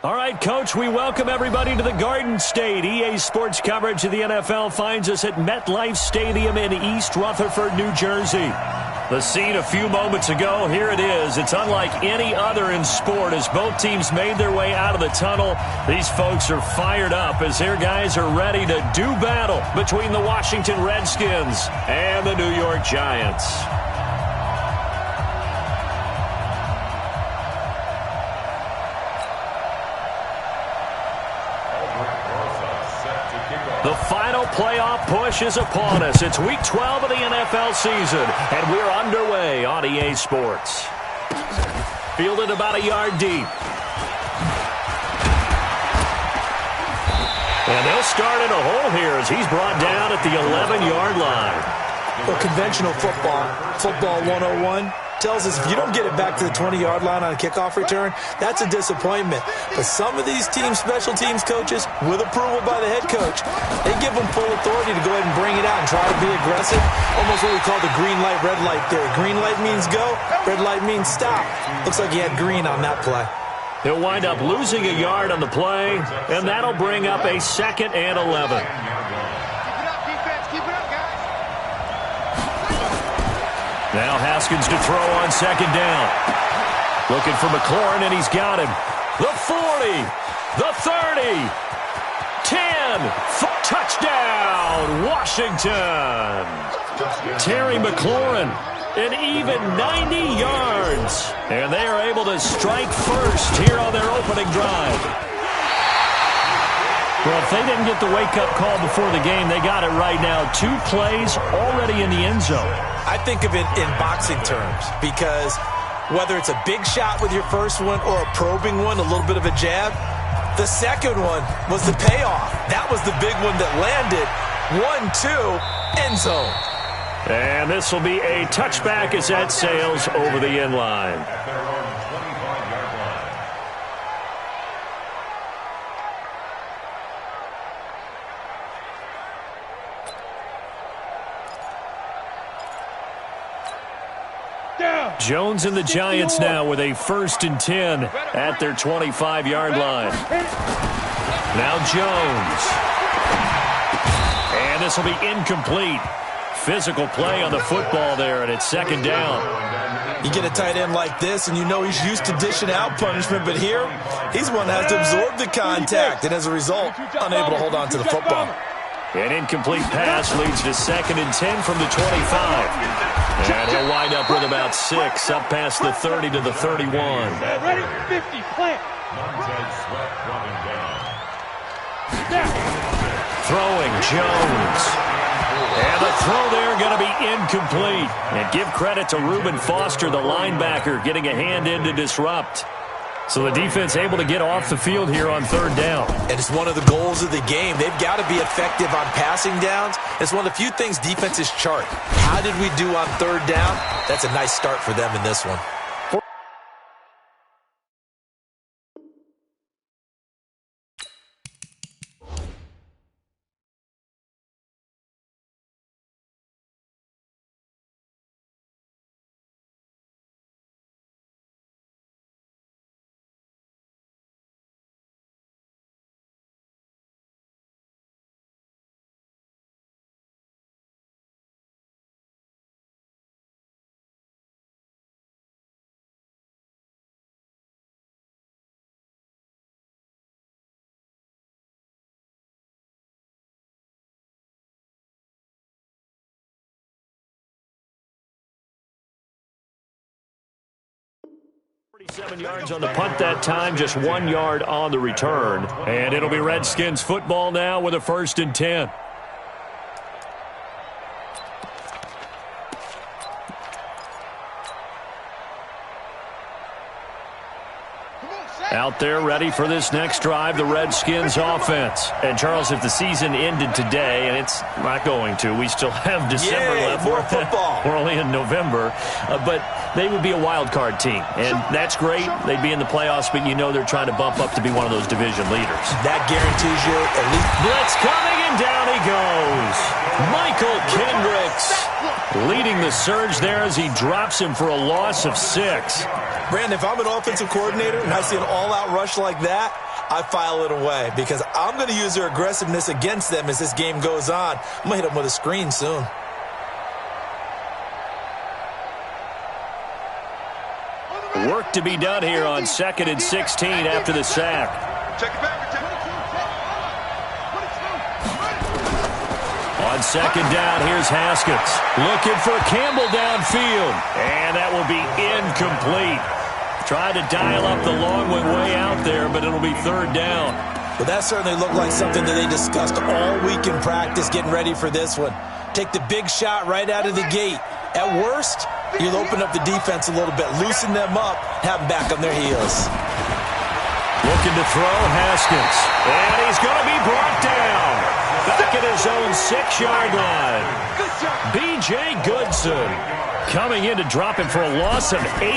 All right, Coach, we welcome everybody to the Garden State. EA Sports coverage of the NFL finds us at MetLife Stadium in East Rutherford, New Jersey. The scene a few moments ago, here it is. It's unlike any other in sport as both teams made their way out of the tunnel. These folks are fired up as their guys are ready to do battle between the Washington Redskins and the New York Giants. The final playoff push is upon us. It's Week 12 of the NFL season, and we're underway on EA Sports. Fielded about a yard deep. And they'll start in a hole here as he's brought down at the 11-yard line. Well, conventional football 101, tells us if you don't get it back to the 20-yard line on a kickoff return, that's a disappointment. But some of these special teams coaches, with approval by the head coach, they give them full authority to go ahead and bring it out and try to be aggressive. Almost what we call the green light, red light theory. Green light means go, red light means stop. Looks like he had green on that play. He'll wind up losing a yard on the play, and that'll bring up a 2nd and 11. Now Haskins to throw on 2nd down. Looking for McLaurin, and he's got him. The 40, the 30, 10, touchdown, Washington. Terry McLaurin, an even 90 yards. And they are able to strike first here on their opening drive. Well, if they didn't get the wake-up call before the game, they got it right now. 2 plays already in the end zone. I think of it in boxing terms because whether it's a big shot with your first one or a probing one, a little bit of a jab, the second one was the payoff. That was the big one that landed. 1-2, end zone. And this will be a touchback as that sails over the end line. Jones and the Giants now with a 1st and 10 at their 25-yard line. Now Jones. And this will be incomplete. Physical play on the football there, and it's 2nd down. You get a tight end like this, and you know he's used to dishing out punishment, but here, he's one that has to absorb the contact, and as a result, unable to hold on to the football. An incomplete pass leads to 2nd and 10 from the 25. And he'll wind up with about 6, up past the 30 to the 31. Ready, 50, plant. Throwing, Jones. And the throw there going to be incomplete. And give credit to Reuben Foster, the linebacker, getting a hand in to disrupt. So the defense able to get off the field here on 3rd down. And it's one of the goals of the game. They've got to be effective on passing downs. It's one of the few things defenses chart. How did we do on 3rd down? That's a nice start for them in this one. 47 yards on the punt that time, just 1 yard on the return. And it'll be Redskins football now with a 1st and 10. Out there ready for this next drive, the Redskins offense. And, Charles, if the season ended today, and it's not going to, we still have December left. More football. We're only in November. But they would be a wild card team. And that's great. They'd be in the playoffs, but you know they're trying to bump up to be one of those division leaders. That guarantees you at least. Blitz coming, and down he goes. Michael Kendricks leading the surge there as he drops him for a loss of 6. Brandon, if I'm an offensive coordinator and I see an all-out rush like that, I file it away because I'm going to use their aggressiveness against them as this game goes on. I'm going to hit them with a screen soon. Work to be done here on 2nd and 16 after the sack. Check it back. On 2nd down, here's Haskins. Looking for Campbell downfield. And that will be incomplete. Tried to dial up the long one way out there, but it'll be 3rd down. Well, that certainly looked like something that they discussed all week in practice getting ready for this one. Take the big shot right out of the gate. At worst, you'll open up the defense a little bit, loosen them up, have them back on their heels. Looking to throw, Haskins. And he's going to be brought down. Back at his own 6-yard line. B.J. Goodson coming in to drop him for a loss of 8.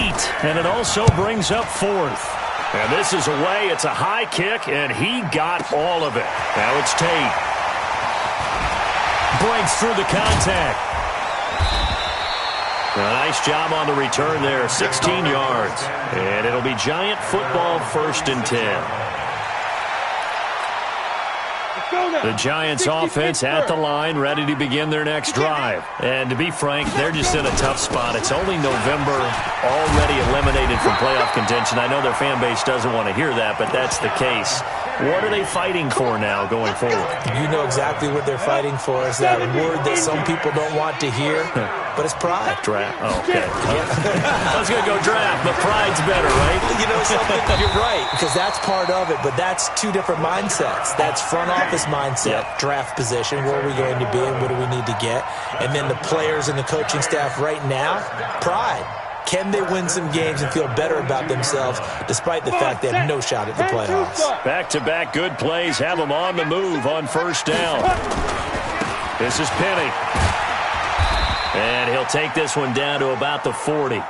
And it also brings up 4th. And this is away. It's a high kick, and he got all of it. Now it's Tate. Breaks through the contact. A nice job on the return there. 16 yards. And it'll be Giant football, 1st and 10. The Giants offense at the line, ready to begin their next drive. And to be frank, they're just in a tough spot. It's only November, already eliminated from playoff contention. I know their fan base doesn't want to hear that, but that's the case. What are they fighting for now going forward? You know exactly what they're fighting for. Is that word that some people don't want to hear, but it's pride. Draft. Oh, okay. I was going to go draft, but pride's better, right? You know something? You're right, because that's part of it, but that's two different mindsets. That's front office mindset, draft position, where are we going to be and what do we need to get? And then the players and the coaching staff right now, pride. Can they win some games and feel better about themselves despite the fact they have no shot at the playoffs? Back-to-back good plays have them on the move on 1st down. This is Penny. And he'll take this one down to about the 40.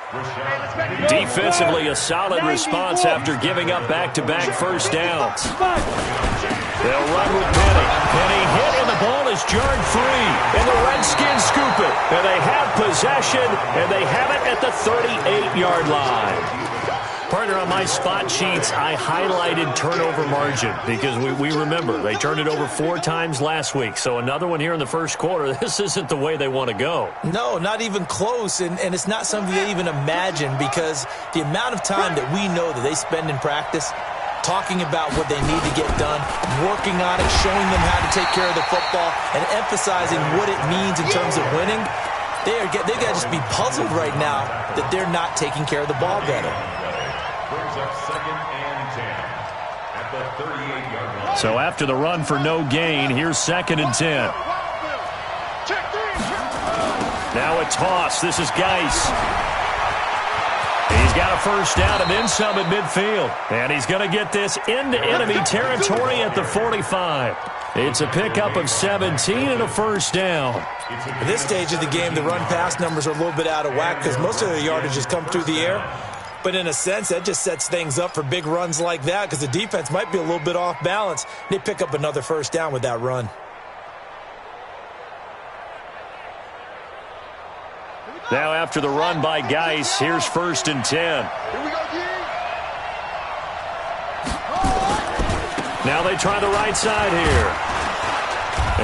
Defensively, a solid response after giving up back-to-back 1st downs. They'll run with Penny. Penny hit, and the ball is jarred free. And the Redskins scoop it. And they have possession, and they have it at the 38-yard line. Partner, on my spot sheets, I highlighted turnover margin because we remember they turned it over 4 times last week. So another one here in the first quarter. This isn't the way they want to go. No, not even close. And it's not something they even imagine because the amount of time that we know that they spend in practice talking about what they need to get done, working on it, showing them how to take care of the football, and emphasizing what it means in terms of winning. They've got to just be puzzled right now that they're not taking care of the ball better. So after the run for no gain, here's 2nd and 10. Now a toss. This is Geis. He's got a 1st down and then some at midfield. And he's going to get this into enemy territory at the 45. It's a pickup of 17 and a 1st down. At this stage of the game, the run-pass numbers are a little bit out of whack because most of the yardage has come through the air. But in a sense, that just sets things up for big runs like that because the defense might be a little bit off balance. They pick up another 1st down with that run. Now after the run by Geis, here's 1st and 10. Now they try the right side here.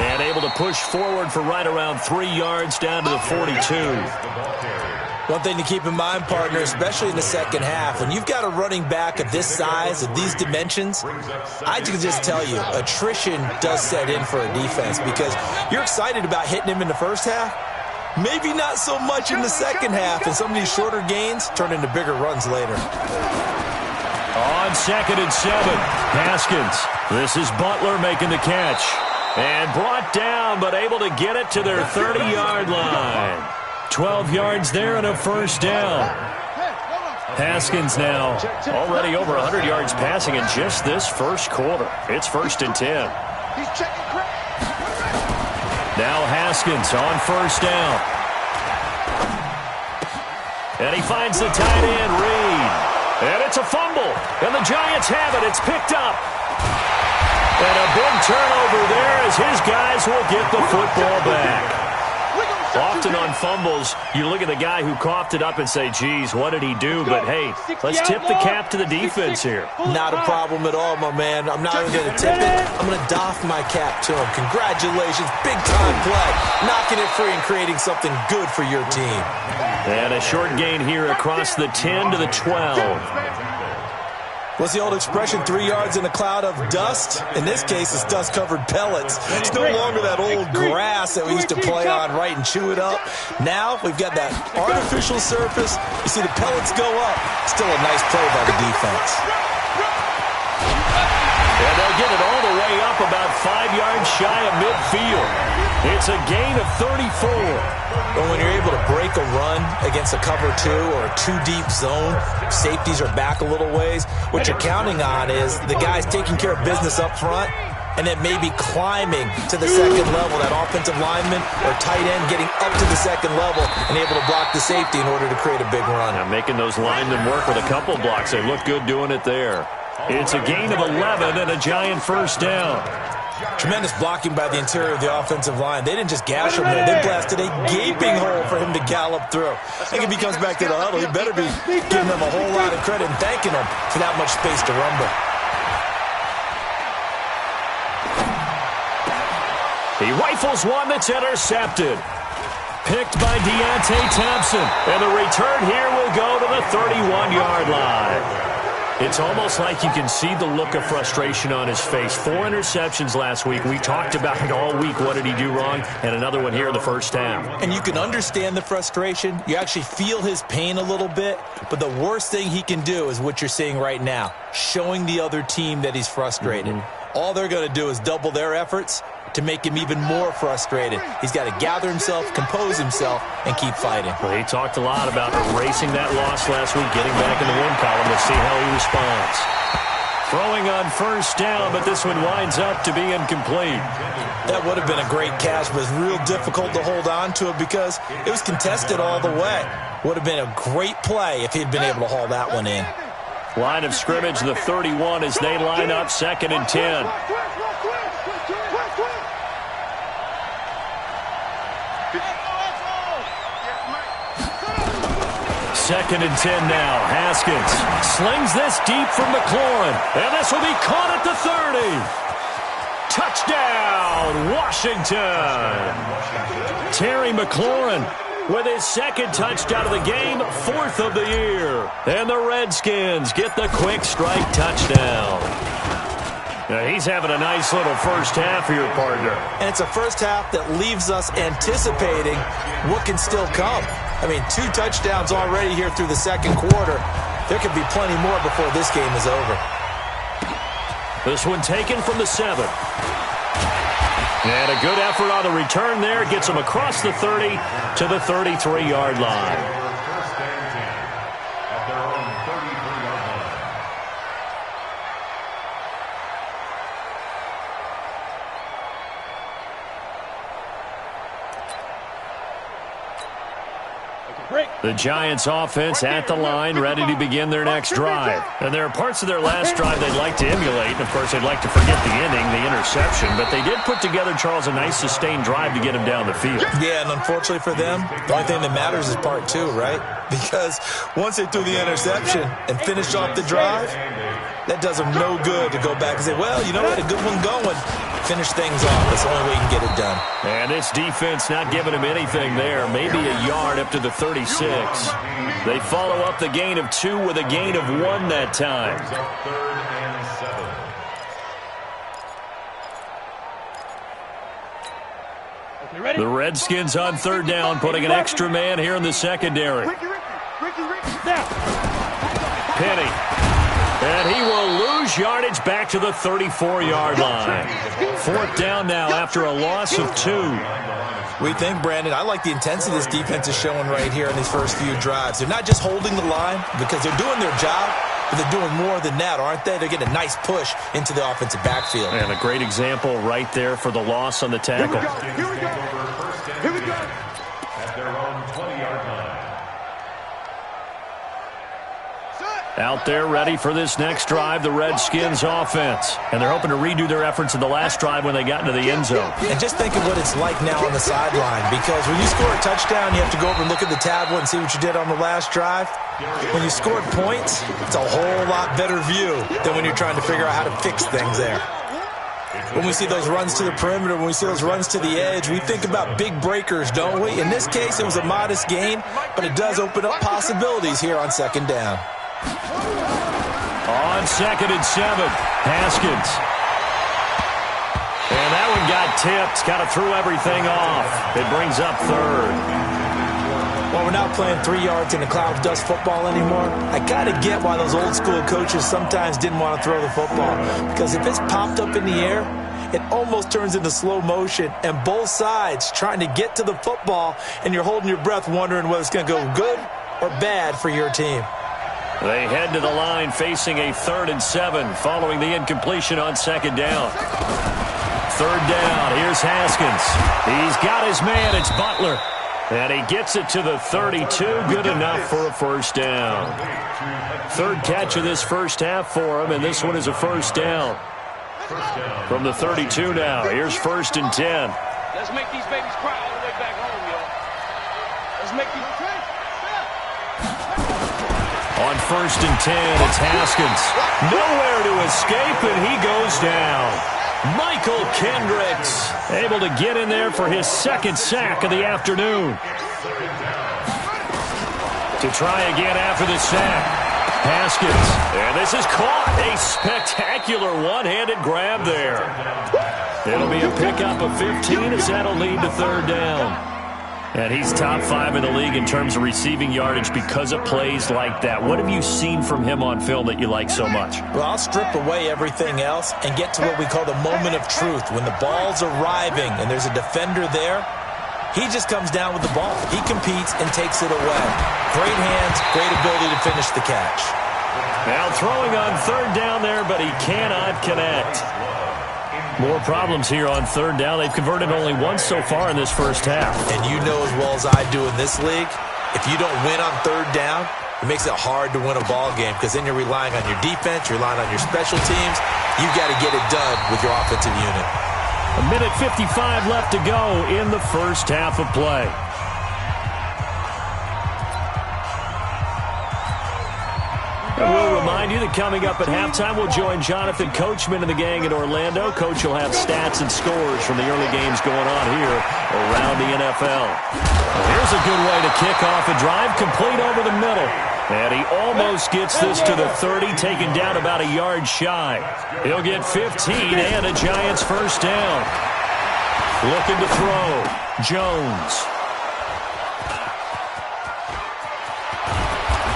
And able to push forward for right around 3 yards down to the 42. One thing to keep in mind, partner, especially in the second half, when you've got a running back of this size, of these dimensions, I can just tell you, attrition does set in for a defense because you're excited about hitting him in the first half. Maybe not so much in the second half, and some of these shorter gains turn into bigger runs later. On 2nd and 7, Haskins. This is Butler making the catch. And brought down, but able to get it to their 30-yard line. 12 yards there and a 1st down. Haskins now already over 100 yards passing in just this first quarter. It's 1st and 10. Now Haskins on 1st down. And he finds the tight end, Reed. And it's a fumble. And the Giants have it. It's picked up. And a big turnover there as his guys will get the football back. Often on fumbles, you look at the guy who coughed it up and say, geez, what did he do? But, hey, let's tip the cap to the defense here. Not a problem at all, my man. I'm not even going to tip it. I'm going to doff my cap to him. Congratulations. Big-time play. Knocking it free and creating something good for your team. And a short gain here across the 10 to the 12. What's the old expression, 3 yards in a cloud of dust? In this case, it's dust-covered pellets. It's no longer that old grass that we used to play on, right, and chew it up. Now we've got that artificial surface. You see the pellets go up. Still a nice play by the defense. And they'll get it all the way up about 5 yards shy of midfield. It's a gain of 34. But when you're able to break a run against a cover 2 or a 2-deep zone, safeties are back a little ways. What you're counting on is the guys taking care of business up front and then maybe climbing to the second level, that offensive lineman or tight end getting up to the second level and able to block the safety in order to create a big run. Now making those linemen work with a couple blocks. They look good doing it there. It's a gain of 11 and a Giant first down. Tremendous blocking by the interior of the offensive line. They didn't just gash him there. They blasted a gaping hole for him to gallop through. I think if he comes back to the huddle, he better be giving them a whole lot of credit and thanking them for that much space to rumble. He rifles one that's intercepted. Picked by Deontay Thompson. And the return here will go to the 31-yard line. It's almost like you can see the look of frustration on his face. 4 interceptions last week. We talked about it all week. What did he do wrong? And another one here in the first half. And you can understand the frustration. You actually feel his pain a little bit. But the worst thing he can do is what you're seeing right now, showing the other team that he's frustrated. All they're going to do is double their efforts to make him even more frustrated. He's got to gather himself, compose himself, and keep fighting. Well, he talked a lot about erasing that loss last week, getting back in the win column to see how he responds. Throwing on first down, but this one winds up to be incomplete. That would have been a great catch, but it's real difficult to hold on to it because it was contested all the way. Would have been a great play if he'd been able to haul that one in. Line of scrimmage, the 31 as they line up, 2nd and 10. Second and 10 now. Haskins slings this deep from McLaurin. And this will be caught at the 30. Touchdown, Washington. Terry McLaurin with his 2nd touchdown of the game, 4th of the year. And the Redskins get the quick strike touchdown. Now he's having a nice little first half here, partner. And it's a first half that leaves us anticipating what can still come. I mean, 2 touchdowns already here through the second quarter. There could be plenty more before this game is over. This one taken from the 7. And a good effort on the return there. Gets him across the 30 to the 33-yard line. The Giants offense at the line, ready to begin their next drive. And there are parts of their last drive they'd like to emulate. And, of course, they'd like to forget the inning, the interception. But they did put together, Charles, a nice sustained drive to get him down the field. Yeah, and unfortunately for them, the only thing that matters is part 2, right? Because once they threw the interception and finished off the drive, that does them no good to go back and say, well, you know, we had a good one going. Finish things off. That's the only way you can get it done. And this defense not giving him anything there. Maybe a yard up to the 36. They follow up the gain of 2 with a gain of 1 that time. The Redskins on 3rd down, putting an extra man here in the secondary. Penny. And he will lose yardage back to the 34-yard line. 4th down now after a loss of 2. We think, Brandon, I like the intensity this defense is showing right here in these first few drives. They're not just holding the line because they're doing their job, but they're doing more than that, aren't they? They're getting a nice push into the offensive backfield. And a great example right there for the loss on the tackle. Here we go. Here we go. At their own 20-yard line. Set. Out there ready for this next drive, the Redskins offense. And they're hoping to redo their efforts in the last drive when they got into the end zone. And just think of what it's like now on the sideline, because when you score a touchdown, you have to go over and look at the tablet and see what you did on the last drive. When you scored points, it's a whole lot better view than when you're trying to figure out how to fix things there. When we see those runs to the perimeter, when we see those runs to the edge, we think about big breakers, don't we? In this case, it was a modest gain, but it does open up possibilities here on second down. On 2nd and 7, Haskins. And that one got tipped. Kind of threw everything off. It brings up 3rd. Well, we're not playing 3 yards in a cloud of dust football anymore. I kind of get why those old school coaches sometimes didn't want to throw the football. Because if it's popped up in the air, it almost turns into slow motion. And both sides trying to get to the football, and you're holding your breath wondering whether it's going to go good or bad for your team. They head to the line facing a 3rd and 7 following the incompletion on 2nd down. 3rd down. Here's Haskins. He's got his man. It's Butler. And he gets it to the 32. Good enough for a first down. 3rd catch of this first half for him, and this one is a first down. From the 32 now. Here's 1st and 10. Let's make these babies cry all the way back home, y'all. Let's make these... On 1st and 10, it's Haskins. Nowhere to escape, and he goes down. Michael Kendricks able to get in there for his 2nd sack of the afternoon. To try again after the sack. Haskins. And this is caught. A spectacular one-handed grab there. It'll be a pickup of 15 as that'll lead to 3rd down. And he's top 5 in the league in terms of receiving yardage because of plays like that. What have you seen from him on film that you like so much? Well, I'll strip away everything else and get to what we call the moment of truth. When the ball's arriving and there's a defender there, he just comes down with the ball. He competes and takes it away. Great hands, great ability to finish the catch. Now throwing on 3rd down there, but he cannot connect. More problems here on 3rd down. They've converted only once so far in this first half. And you know as well as I do in this league, if you don't win on 3rd down, it makes it hard to win a ball game because then you're relying on your defense, you're relying on your special teams. You've got to get it done with your offensive unit. 1:55 left to go in the first half of play. We'll remind you that coming up at halftime, we'll join Jonathan Coachman and the gang in Orlando. Coach will have stats and scores from the early games going on here around the NFL. Well, here's a good way to kick off a drive, complete over the middle. And he almost gets this to the 30, taken down about a yard shy. He'll get 15 and a Giants first down. Looking to throw. Jones.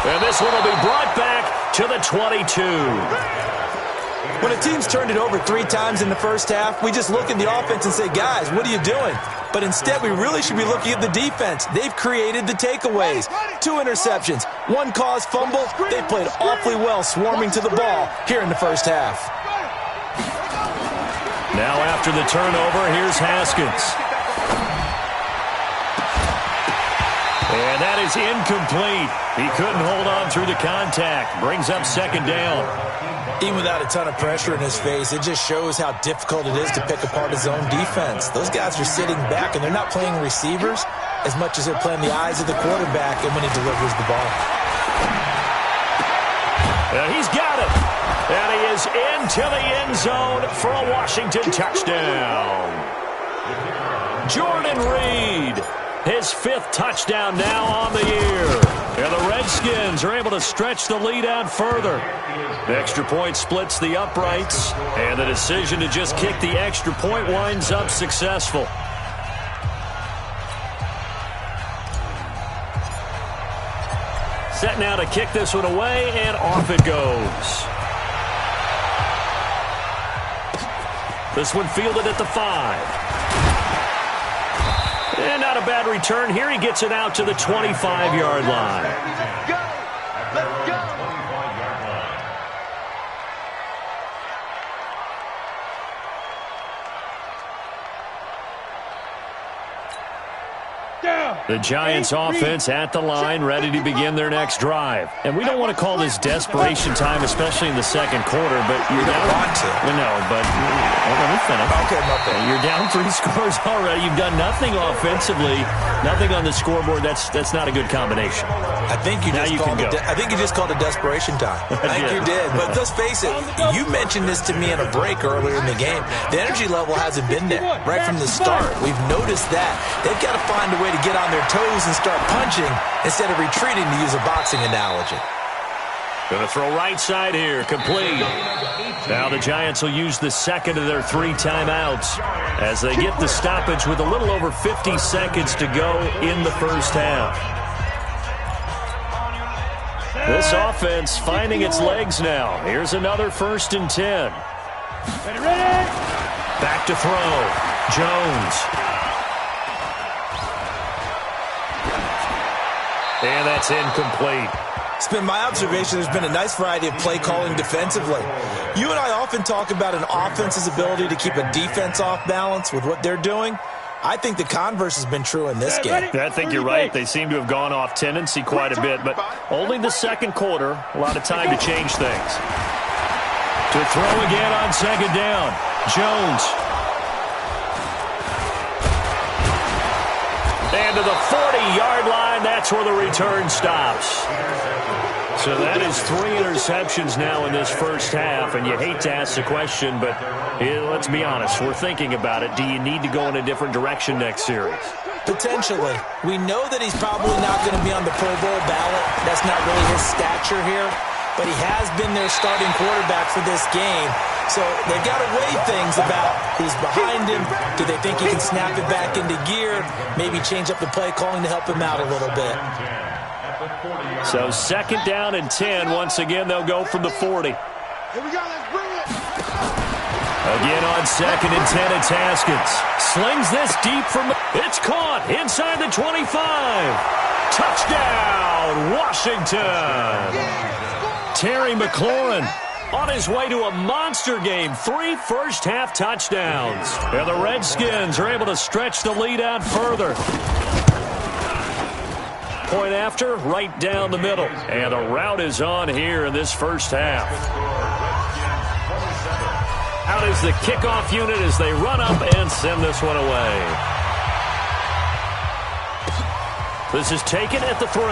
And this one will be brought back to the 22. When a team's turned it over 3 times in the first half, we just look at the offense and say, guys, what are you doing? But instead, we really should be looking at the defense. They've created the takeaways. 2 interceptions, 1 caused fumble. They played awfully well swarming to the ball here in the first half. Now after the turnover, here's Haskins. And that is incomplete. He couldn't hold on through the contact. Brings up 2nd down. Even without a ton of pressure in his face, it just shows how difficult it is to pick apart his own defense. Those guys are sitting back, and they're not playing receivers as much as they're playing the eyes of the quarterback and when he delivers the ball. And he's got it. And he is into the end zone for a Washington touchdown. Jordan Reed. His 5th touchdown now on the year. And the Redskins are able to stretch the lead out further. The extra point splits the uprights, and the decision to just kick the extra point winds up successful. Set now to kick this one away, and off it goes. This one fielded at the 5. And not a bad return here. He gets it out to the 25-yard line. Go! Let's go! The Giants offense at the line, ready to begin their next drive. And we don't want to call this desperation time, especially in the second quarter, but you're down. No, but let me finish. Okay, my bad. You're down 3 scores already. You've done nothing offensively, nothing on the scoreboard. That's not a good combination. I think you just called it desperation time. I think you did. But let's face it, you mentioned this to me in a break earlier in the game. The energy level hasn't been there right from the start. We've noticed that. They've got to find a way to get on their toes and start punching instead of retreating, to use a boxing analogy. Going to throw right side here, complete. Now the Giants will use the second of their 3 timeouts as they get the stoppage with a little over 50 seconds to go in the first half. This offense finding its legs now. Here's another 1st and 10. Back to throw. Jones. And that's incomplete. It's been my observation there's been a nice variety of play calling defensively. You and I often talk about an offense's ability to keep a defense off balance with what they're doing. I think the converse has been true in this game. I think you're right. They seem to have gone off tendency quite a bit, but only the second quarter, a lot of time to change things. To throw again on second down. Jones. And to the 40-yard line, that's where the return stops. So that is 3 interceptions now in this first half, and you hate to ask the question, but let's be honest, we're thinking about it. Do you need to go in a different direction next series? Potentially. We know that he's probably not going to be on the Pro Bowl ballot. That's not really his stature here, but he has been their starting quarterback for this game. So they've got to weigh things about who's behind him. Do they think he can snap it back into gear? Maybe change up the play calling to help him out a little bit. So second down and 10. Once again, they'll go from the 40. Here we go. Let's bring it. Again on second and 10, it's Haskins. Slings this deep from... It's caught inside the 25. Touchdown, Washington. Terry McLaurin on his way to a monster game. 3 first-half touchdowns. And the Redskins are able to stretch the lead out further. Point after, right down the middle. And the route is on here in this first half. Out is the kickoff unit as they run up and send this one away. This is taken at the 3.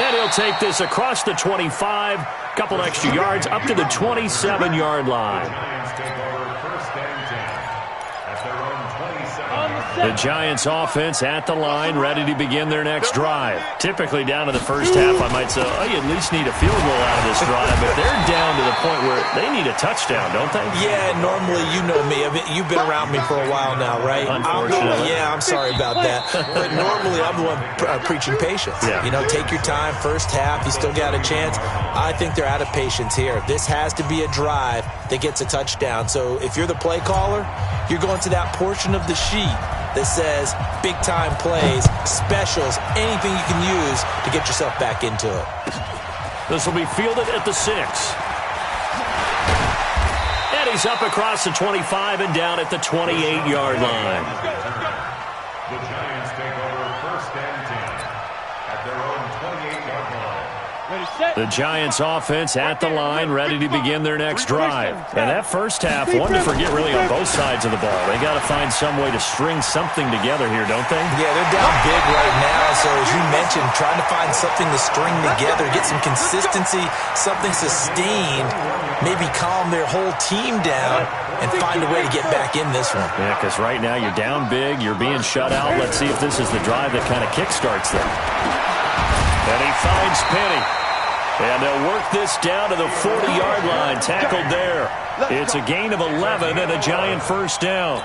And he'll take this across the 25. Couple extra yards up to the 27-yard line. The Giants offense at the line, ready to begin their next drive. Typically down to the first half, I might say, oh, you at least need a field goal out of this drive. But they're down to the point where they need a touchdown, don't they? Yeah, normally, you know me. You've been around me for a while now, right? Unfortunately. I'm sorry about that. But normally, I'm the one preaching patience. Yeah. You know, take your time. First half, you still got a chance. I think they're out of patience here. This has to be a drive that gets a touchdown. So if you're the play caller, you're going to that portion of the sheet that says big-time plays, specials, anything you can use to get yourself back into it. This will be fielded at the 6. And he's up across the 25 and down at the 28-yard line. The Giants take over 1st and 10 at their own 28-yard line. The Giants offense at the line, ready to begin their next drive. And that first half, one to forget really on both sides of the ball. They got to find some way to string something together here, don't they? Yeah, they're down big right now. So as you mentioned, trying to find something to string together, get some consistency, something sustained, maybe calm their whole team down and find a way to get back in this one. Yeah, because right now you're down big, you're being shut out. Let's see if this is the drive that kind of kickstarts them. And he finds Penny. And they'll work this down to the 40-yard line. Tackled there. It's a gain of 11 and a Giant first down.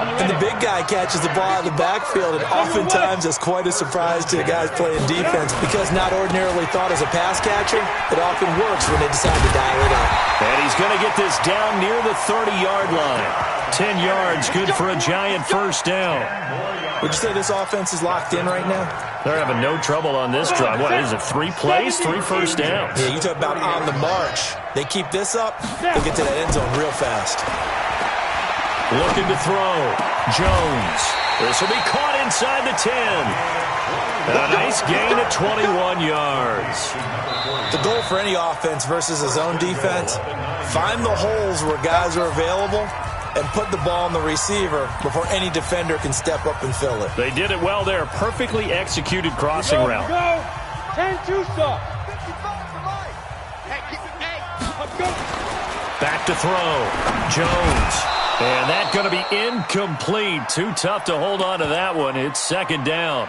And the big guy catches the ball out of the backfield, and oftentimes it's quite a surprise to the guys playing defense because not ordinarily thought as a pass catcher, it often works when they decide to dial it up. And he's going to get this down near the 30-yard line. 10 yards, good for a Giant first down. Would you say this offense is locked in right now? They're having no trouble on this drive. What is it, 3 plays, 3 first downs? Yeah, you talk about on the march. They keep this up, they'll get to that end zone real fast. Looking to throw. Jones. This will be caught inside the 10. A nice gain at 21 yards. The goal for any offense versus a zone defense, find the holes where guys are available and put the ball on the receiver before any defender can step up and fill it. They did it well there. Perfectly executed crossing route. 10-2 stop. Back to throw. Jones. And that's going to be incomplete. Too tough to hold on to that one. It's second down.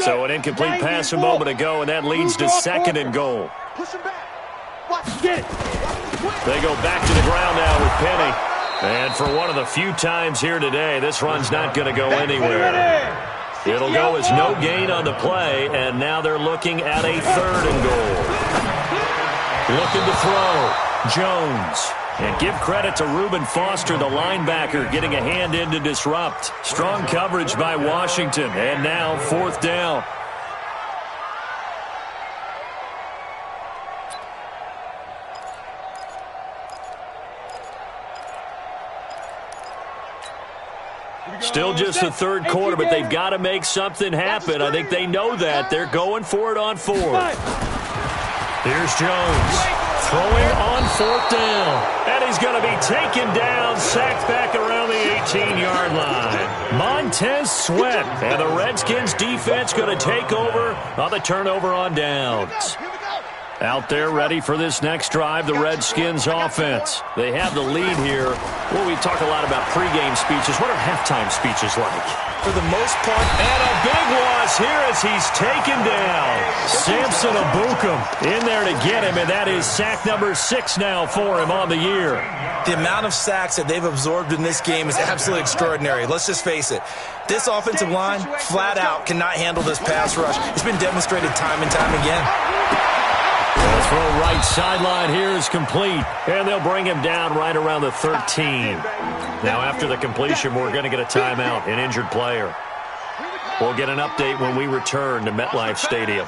So an incomplete pass a moment ago, and that leads to second and goal. They go back to the ground now with Penny. And for one of the few times here today, this run's not going to go anywhere. It'll go as no gain on the play, and now they're looking at a third and goal. Looking to throw. Jones. And give credit to Reuben Foster, the linebacker, getting a hand in to disrupt. Strong coverage by Washington, and now fourth down. Still just the third quarter, but they've got to make something happen. I think they know that. They're going for it on fourth. Here's Jones. Throwing on fourth down. And he's going to be taken down, sacked back around the 18-yard line. Montez Sweat. And the Redskins defense going to take over on the turnover on downs. Out there ready for this next drive, the Redskins offense. They have the lead here. Well, we talk a lot about pregame speeches. What are halftime speeches like? For the most part. And a big loss here as he's taken down. Samson Abukum in there to get him, and that is sack number 6 now for him on the year. The amount of sacks that they've absorbed in this game is absolutely extraordinary. Let's just face it. This offensive line, flat out, cannot handle this pass rush. It's been demonstrated time and time again. The throw right sideline here is complete, and they'll bring him down right around the 13. Now after the completion, we're going to get a timeout, an injured player. We'll get an update when we return to MetLife Stadium.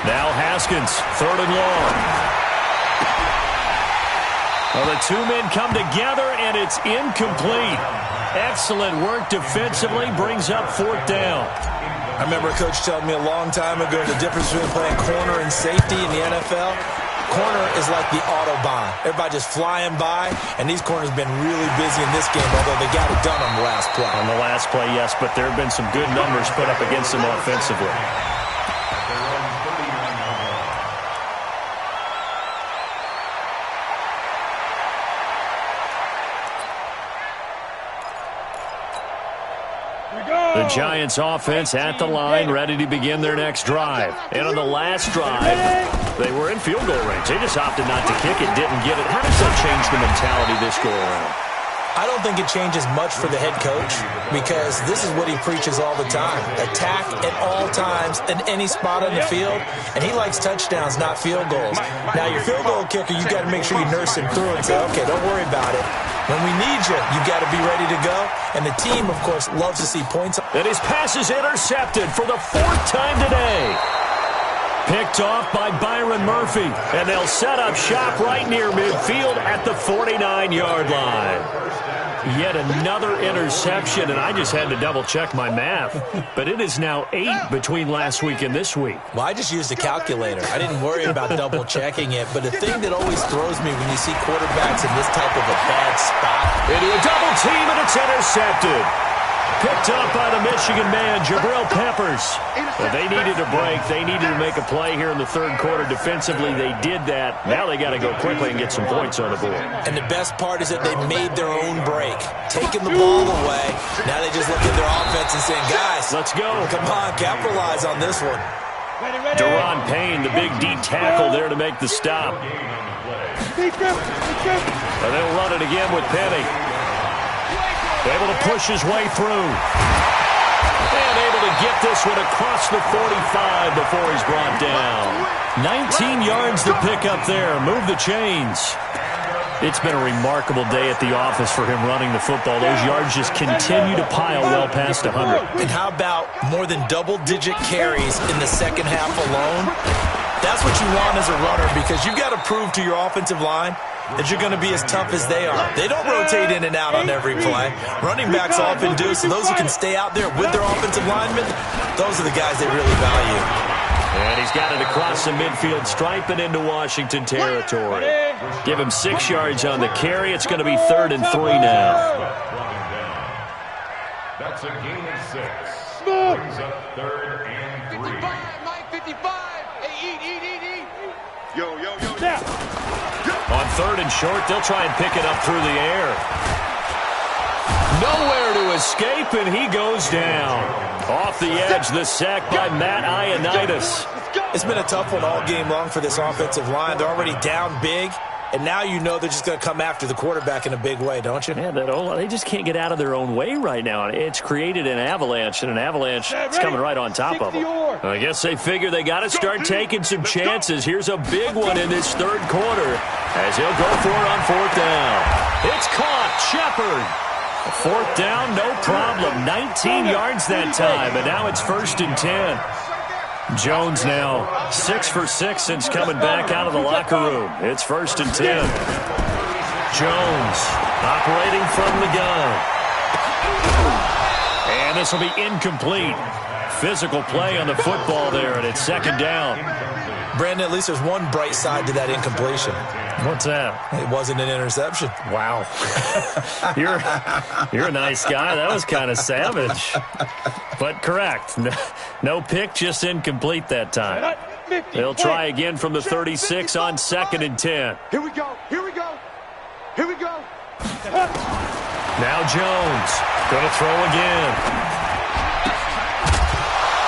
Now Haskins, third and long. Well, the two men come together, and it's incomplete. Excellent work defensively, brings up fourth down. I remember a coach telling me a long time ago the difference between playing corner and safety in the NFL. Corner is like the Autobahn. Everybody just flying by, and these corners have been really busy in this game, although they got it done on the last play. On the last play, yes, but there have been some good numbers put up against them offensively. The Giants offense at the line, ready to begin their next drive. And on the last drive, they were in field goal range. They just opted not to kick it, didn't get it. How does that change the mentality this go around? I don't think it changes much for the head coach because this is what he preaches all the time. Attack at all times in any spot on the field, and he likes touchdowns, not field goals. Now, your field goal kicker, you got to make sure you nurse him through and say, okay, don't worry about it. When we need you, you got to be ready to go. And the team, of course, loves to see points. And his pass is intercepted for the 4th time today. Picked off by Byron Murphy. And they'll set up shop right near midfield at the 49-yard line. Yet another interception, and I just had to double-check my math. But it is now 8 between last week and this week. Well, I just used a calculator. I didn't worry about double-checking it. But the thing that always throws me when you see quarterbacks in this type of a bad spot. Into a double team, and it's intercepted. Picked up by the Michigan man, Jabril Peppers. But they needed a break. They needed to make a play here in the third quarter. Defensively, they did that. Now they got to go quickly and get some points on the board. And the best part is that they made their own break. Taking the ball away. Now they just look at their offense and saying, guys, let's go. Come on, capitalize on this one. Deron Payne, the big D tackle there to make the stop. And they'll run it again with Penny. Able to push his way through. And able to get this one across the 45 before he's brought down. 19 yards to pick up there. Move the chains. It's been a remarkable day at the office for him running the football. Those yards just continue to pile well past 100. And how about more than double-digit carries in the second half alone? That's what you want as a runner, because you've got to prove to your offensive line that you're going to be as tough as they are. They don't rotate in and out on every play. Running backs often do, so those who can stay out there with their offensive linemen, those are the guys they really value. And he's got it across the midfield stripe and into Washington territory. Give him 6 yards on the carry. It's going to be 3rd and 3 now. That's a gain of 6. Brings up 3rd and 3. 55, Mike, 55. Hey, eat. Yo. On 3rd and short, they'll try and pick it up through the air. Nowhere to escape, and he goes down. Off the edge, the sack by Matt Ioannidis. It's been a tough one all game long for this offensive line. They're already down big, and now you know they're just going to come after the quarterback in a big way, don't you? Yeah, they just can't get out of their own way right now. It's created an avalanche, and an avalanche is coming right on top of them. I guess they figure they got to start taking some chances. Here's a big one in this 3rd quarter as he'll go for it on 4th down. It's caught. Shepard. 4th down, no problem. 19 yards that time, and now it's 1st and 10. Jones now 6 for 6 since coming back out of the locker room. It's 1st and 10. Jones operating from the gun. And this will be incomplete. Physical play on the football there, and it's 2nd down. Brandon, at least there's one bright side to that incompletion. What's that? It wasn't an interception. Wow. You're a nice guy. That was kind of savage. But correct. No pick, just incomplete that time. They'll try again from the 36 on 2nd and 10. Here we go. Now Jones going to throw again.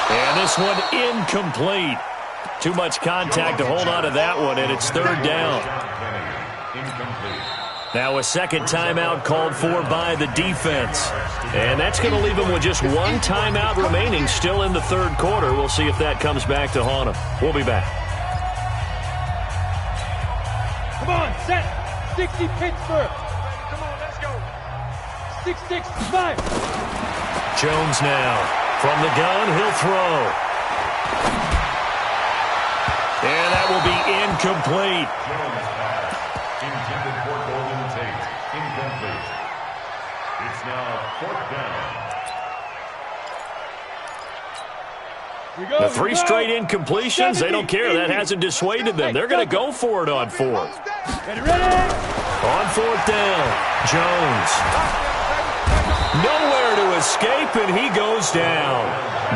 And this one incomplete. Too much contact to hold on to that one, and it's 3rd down. Now a 2nd timeout called for by the defense. And that's going to leave them with just 1 timeout remaining still in the 3rd quarter. We'll see if that comes back to haunt them. We'll be back. Come on, set. 60 Pittsburgh. Come on, let's go. 6-6-5. Jones now. From the gun, he'll throw. And that will be incomplete. Intended for Golden Tate. Incomplete. It's now 4th down. The 3 straight incompletions, they don't care. That hasn't dissuaded them. They're going to go for it on 4th. Ready? On 4th down, Jones. Nowhere to escape, and he goes down.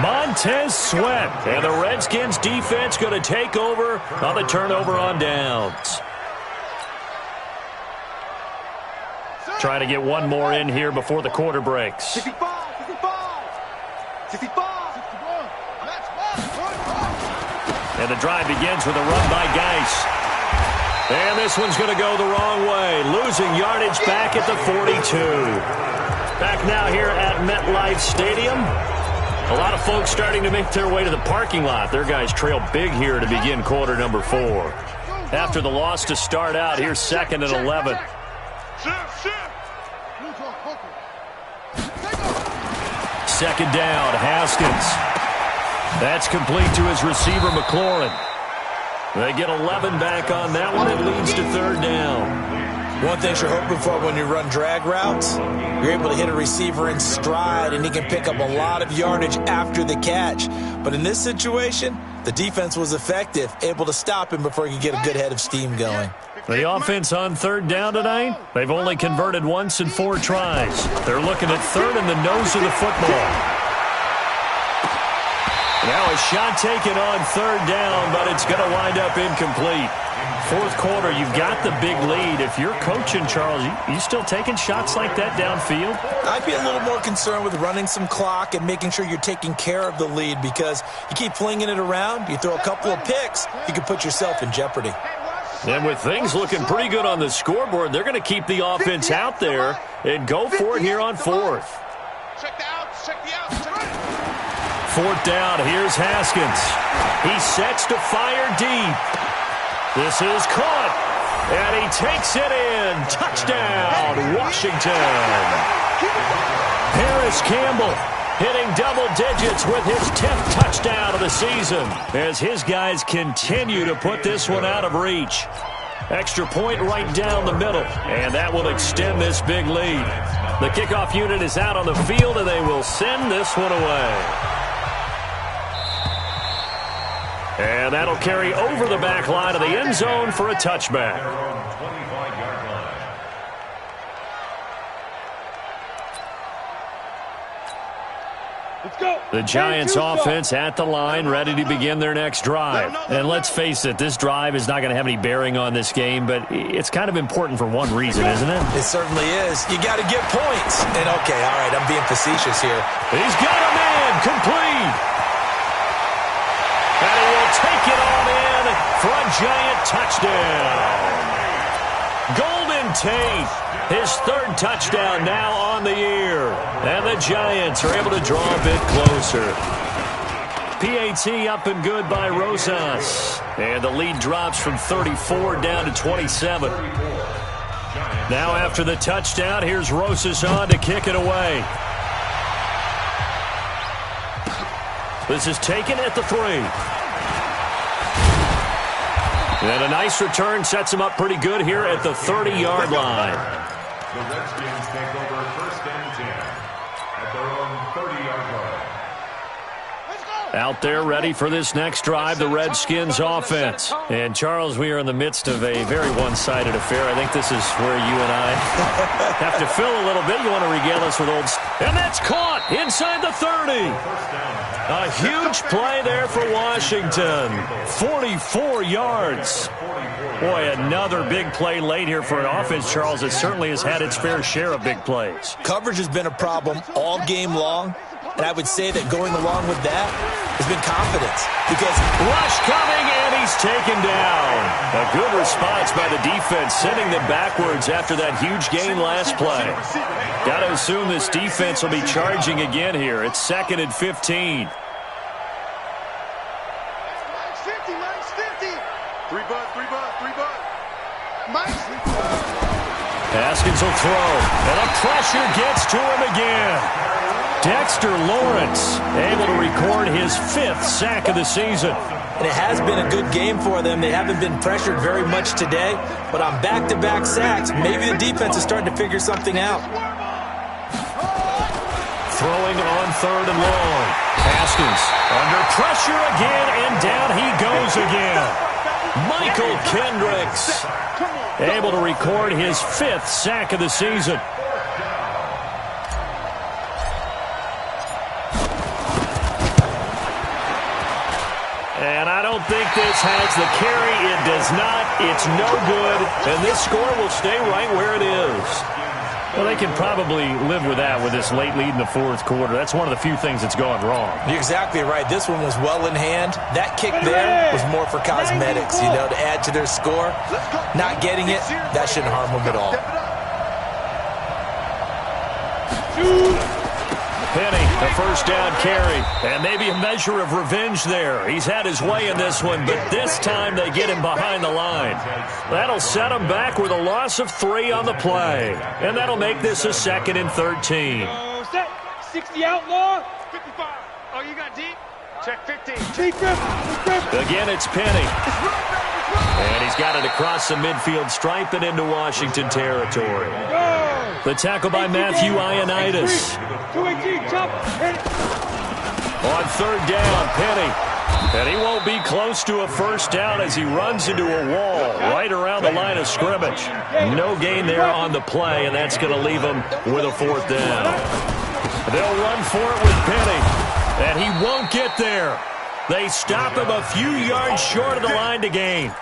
Montez Sweat, and the Redskins defense going to take over on the turnover on downs. Trying to get one more in here before the quarter breaks. 65. And the drive begins with a run by Geis. And this one's going to go the wrong way, losing yardage back at the 42. Back now here at MetLife Stadium. A lot of folks starting to make their way to the parking lot. Their guys trail big here to begin quarter number 4. After the loss to start out, here's 2nd and 11. Second down, Haskins. That's complete to his receiver, McLaurin. They get 11 back on that one. It leads to 3rd down. One thing you're hoping for when you run drag routes, you're able to hit a receiver in stride, and he can pick up a lot of yardage after the catch. But in this situation, the defense was effective, able to stop him before he could get a good head of steam going. The offense on 3rd down tonight, they've only converted once in 4 tries. They're looking at 3rd in the nose of the football. Now a shot taken on 3rd down, but it's going to wind up incomplete. 4th quarter, you've got the big lead. If you're coaching, Charles, you still taking shots like that downfield? I'd be a little more concerned with running some clock and making sure you're taking care of the lead, because you keep flinging it around, you throw a couple of picks, you can put yourself in jeopardy. And with things looking pretty good on the scoreboard, they're going to keep the offense out there and go for it here on 4th. Check the outs, check the outs. 4th down, here's Haskins. He sets to fire deep. This is caught, and he takes it in. Touchdown, Washington. Harris Campbell hitting double digits with his 10th touchdown of the season as his guys continue to put this one out of reach. Extra point right down the middle, and that will extend this big lead. The kickoff unit is out on the field, and they will send this one away. And that'll carry over the back line of the end zone for a touchback. The Giants offense at the line, ready to begin their next drive. And let's face it, this drive is not going to have any bearing on this game, but it's kind of important for one reason, isn't it? It certainly is. You got to get points. And okay, all right, I'm being facetious here. He's got a man, complete. And he will take it on in for a Giant touchdown. Golden Tate, his 3rd touchdown now on the year. And the Giants are able to draw a bit closer. PAT up and good by Rosas. And the lead drops from 34 down to 27. Now after the touchdown, here's Rosas on to kick it away. This is taken at the 3. And a nice return sets him up pretty good here at the 30-yard line. The Redskins take over 1st and 10 at their own 30-yard line. Out there ready for this next drive, the Redskins offense. And, Charles, we are in the midst of a very one-sided affair. I think this is where you and I have to fill a little bit. You want to regale us with old... And that's caught inside the 30. A huge play there for Washington. 44 yards. Boy, another big play late here for an offense, Charles, that certainly has had its fair share of big plays. Coverage has been a problem all game long, and I would say that going along with that has been confidence. Because rush coming, and he's taken down. A good response by the defense, sending them backwards after that huge gain last play. Got to assume this defense will be charging again here. It's 2nd and 15. Haskins will throw, and the pressure gets to him again. Dexter Lawrence able to record his 5th sack of the season. And it has been a good game for them. They haven't been pressured very much today, but on back-to-back sacks, maybe the defense is starting to figure something out. Throwing on 3rd and long. Haskins under pressure again, and down he goes again. Michael Kendricks able to record his 5th sack of the season. And I don't think this has the carry. It does not. It's no good. And this score will stay right where it is. Well, they can probably live with that with this late lead in the 4th quarter. That's one of the few things that's gone wrong. You're exactly right. This one was well in hand. That kick there was more for cosmetics, to add to their score. Not getting it, that shouldn't harm them at all. Penny, the 1st down carry. And maybe a measure of revenge there. He's had his way in this one, but this time they get him behind the line. That'll set him back with a loss of 3 on the play. And that'll make this a 2nd and 13. Set. 60 outlaw. 55. Oh, you got deep? Check 15. Again, it's Penny. And he's got it across the midfield stripe and into Washington territory. The tackle by Matthew Ioannidis. On 3rd down, Penny. And he won't be close to a 1st down as he runs into a wall right around the line of scrimmage. No gain there on the play, and that's going to leave him with a 4th down. They'll run for it with Penny, and he won't get there. They stop him a few yards short of the line to gain.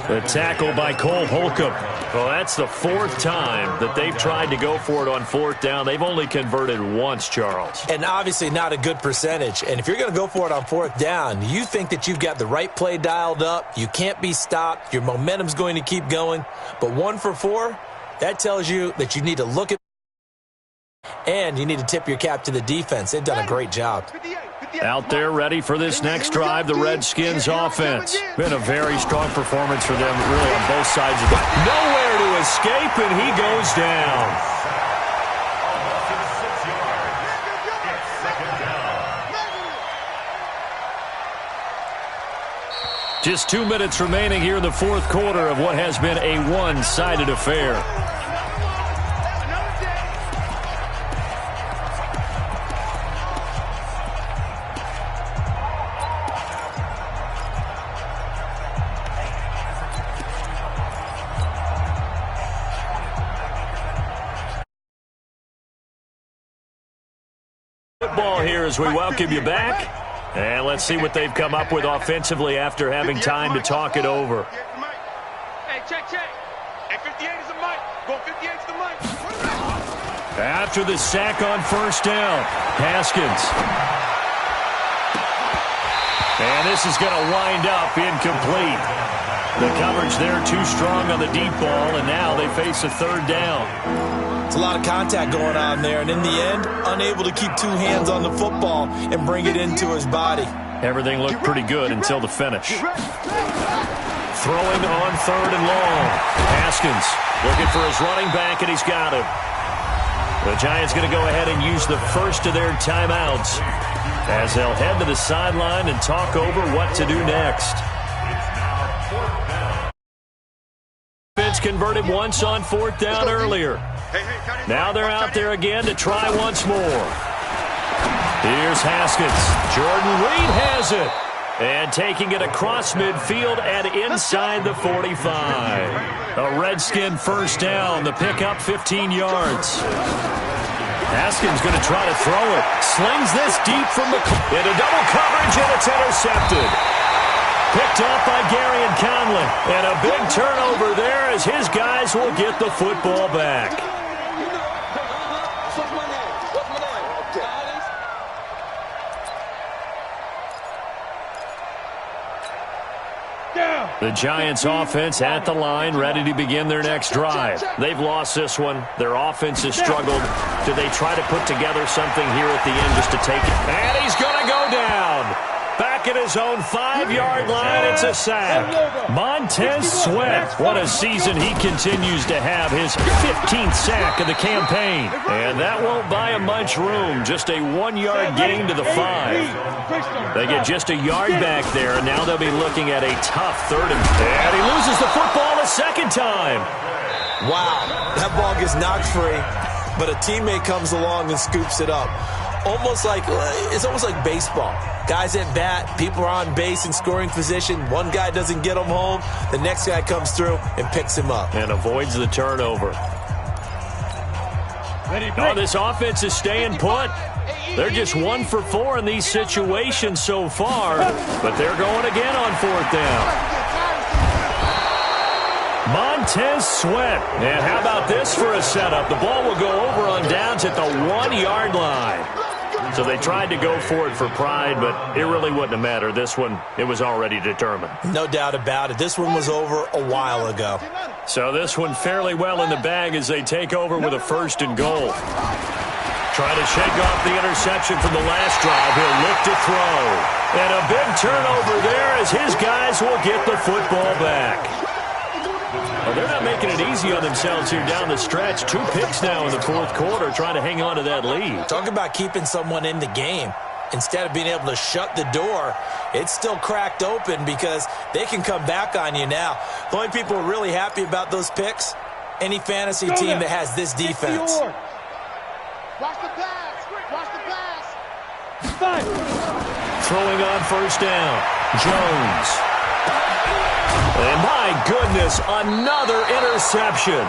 The tackle by Cole Holcomb. Well, that's the 4th time that they've tried to go for it on 4th down. They've only converted once, Charles. And obviously not a good percentage. And if you're going to go for it on 4th down, you think that you've got the right play dialed up. You can't be stopped. Your momentum's going to keep going. But 1 for 4, that tells you that you need to look at and you need to tip your cap to the defense. They've done a great job. 58, 58. Out there ready for this next drive, the Redskins offense. Been a very strong performance for them, really, on both sides of the ball. Nowhere to escape, and he goes down. Just 2 minutes remaining here in the fourth quarter of what has been a one-sided affair. Football here as we welcome you back. And let's see what they've come up with offensively after having time to talk it over. Hey, check. Hey, 58 is the mic. Go 58 is the mic. After the sack on first down, Haskins. And this is going to wind up incomplete. The coverage there too strong on the deep ball, and now they face a third down. It's a lot of contact going on there, and in the end, unable to keep two hands on the football and bring it into his body. Everything looked pretty good until the finish. Throwing on third and long. Haskins looking for his running back, and he's got him. The Giants going to go ahead and use the first of their timeouts as they'll head to the sideline and talk over what to do next. It's converted once on fourth down earlier. Now they're out there again to try once more. Here's Haskins. Jordan Reed has it. And taking it across midfield and inside the 45. A Redskin first down. The pickup 15 yards. Haskins going to try to throw it. Slings this deep from the... into double coverage, and it's intercepted. Picked up by Gary and Conley. And a big turnover there as his guys will get the football back. The Giants offense at the line, ready to begin their next drive. They've lost this one. Their offense has struggled. Do they try to put together something here at the end just to take it? And he's going to go down. Back at his own 5-yard line, it's a sack. Montez Sweat, what a season he continues to have, his 15th sack of the campaign. And that won't buy him much room, just a 1-yard gain to the 5. They get just a yard back there, and now they'll be looking at a tough third. And he loses the football a second time. Wow, that ball gets knocked free, but a teammate comes along and scoops it up. It's almost like baseball. Guys at bat, people are on base in scoring position. One guy doesn't get him home. The next guy comes through and picks him up. And avoids the turnover. This offense is staying put. They're just 1 for 4 in these situations so far, but they're going again on fourth down. Montez Sweat. And how about this for a setup? The ball will go over on downs at the 1-yard line. So they tried to go for it for pride, but it really wouldn't have mattered. This one, it was already determined. No doubt about it. This one was over a while ago. So this one fairly well in the bag as they take over with a first and goal. Trying to shake off the interception from the last drive. He'll look to throw. And a big turnover there as his guys will get the football back. Well, they're not making it easy on themselves here down the stretch. 2 picks now in the fourth quarter trying to hang on to that lead. Talk about keeping someone in the game. Instead of being able to shut the door, it's still cracked open because they can come back on you now. The only people who are really happy about those picks, any fantasy team that has this defense. Watch the pass. Watch the pass. Throwing on first down. Jones. And my goodness, another interception.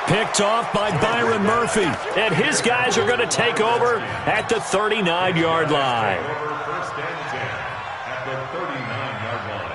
Picked off by Byron Murphy. And his guys are going to take over at the 39-yard line. First and 10 at the 39-yard line.